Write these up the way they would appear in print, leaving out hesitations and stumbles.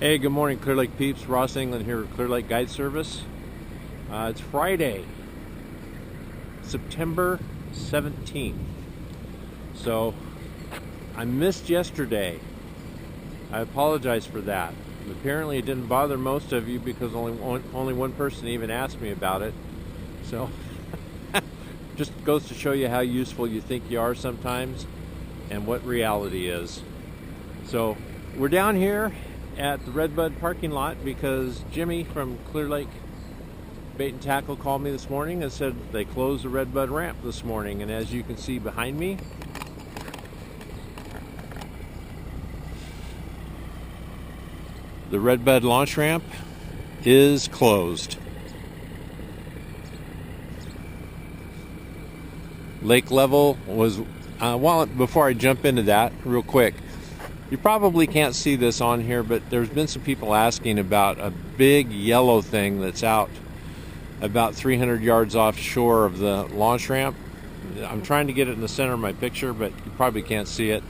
Hey, good morning, Clear Lake peeps. Ross England here with Clear Lake Guide Service. It's Friday, September 17th. So, I missed yesterday. I apologize for that. Apparently it didn't bother most of you because only one person even asked me about it. So, just goes to show you how useful you think you are sometimes and what reality is. So, we're down here at the Redbud parking lot because Jimmy from Clear Lake Bait and Tackle called me this morning and said they closed the Redbud ramp this morning, and as you can see behind me, the Redbud launch ramp is closed. Lake level was before I jump into that real quick, you probably can't see this on here, but there's been some people asking about a big yellow thing that's out about 300 yards offshore of the launch ramp. I'm trying to get it in the center of my picture, but you probably can't see it.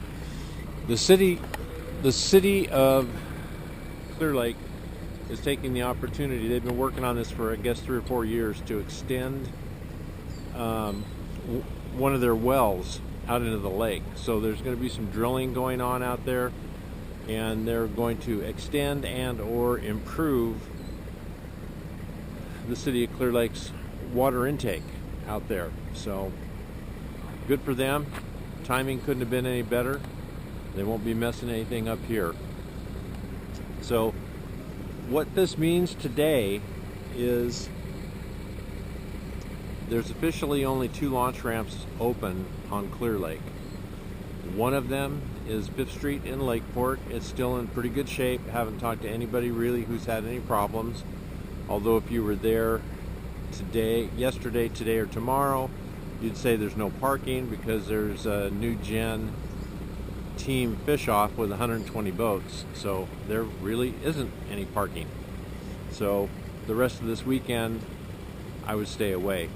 The city of Clear Lake is taking the opportunity. They've been working on this for, I guess, 3 or 4 years to extend one of their wells out into the lake. So there's going to be some drilling going on out there, and they're going to extend and or improve the city of Clear Lake's water intake out there. So good for them. Timing couldn't have been any better. They won't be messing anything up here. So what this means today is there's officially only 2 launch ramps open on Clear Lake. One of them is 5th Street in Lakeport. It's still in pretty good shape. Haven't talked to anybody really who's had any problems. Although if you were there yesterday, today, or tomorrow, you'd say there's no parking because there's a new gen team fish off with 120 boats. So there really isn't any parking. So the rest of this weekend, I would stay away.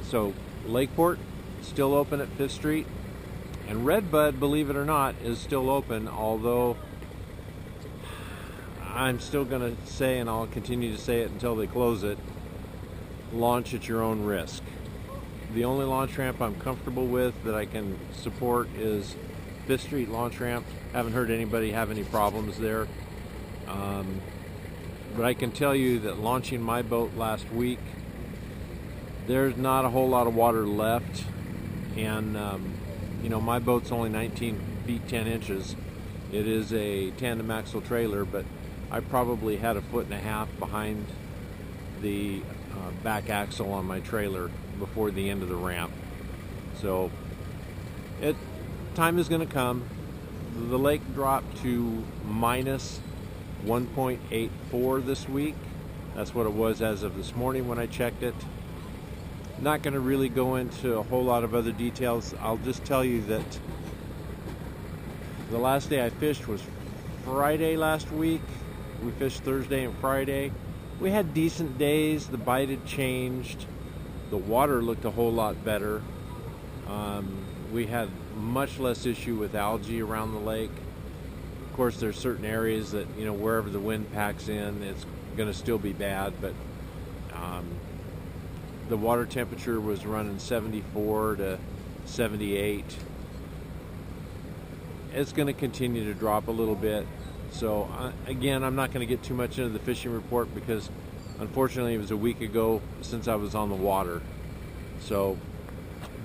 So Lakeport still open at 5th Street, and Redbud, believe it or not, is still open, although I'm still going to say, and I'll continue to say it until they close it, launch at your own risk. The only launch ramp I'm comfortable with that I can support is 5th Street launch ramp. Haven't heard anybody have any problems there. But I can tell you that launching my boat last week, there's not a whole lot of water left, and my boat's only 19 feet 10 inches. It is a tandem axle trailer, but I probably had 1.5 feet behind the back axle on my trailer before the end of the ramp. So time is going to come. The lake dropped to minus 1.84 this week. That's what it was as of this morning when I checked it. Not going to really go into a whole lot of other details. I'll just tell you that the last day I fished was Friday last week. We fished Thursday and Friday. We had decent days. The bite had changed. The water looked a whole lot better. We had much less issue with algae around the lake. Of course, there's certain areas that, wherever the wind packs in, it's going to still be bad, but the water temperature was running 74 to 78. It's going to continue to drop a little bit. So again, I'm not going to get too much into the fishing report because unfortunately it was a week ago since I was on the water. So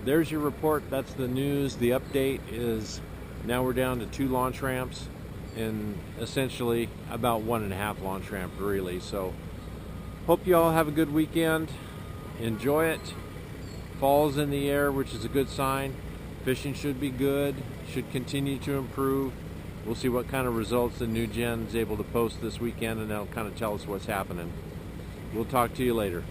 there's your report. That's the news. The update is now we're down to 2 launch ramps and essentially about 1.5 launch ramp really. So hope you all have a good weekend. Enjoy it. Fall's in the air, which is a good sign. Fishing should be good, should continue to improve. We'll see what kind of results the new gen is able to post this weekend, and that'll kind of tell us what's happening. We'll talk to you later.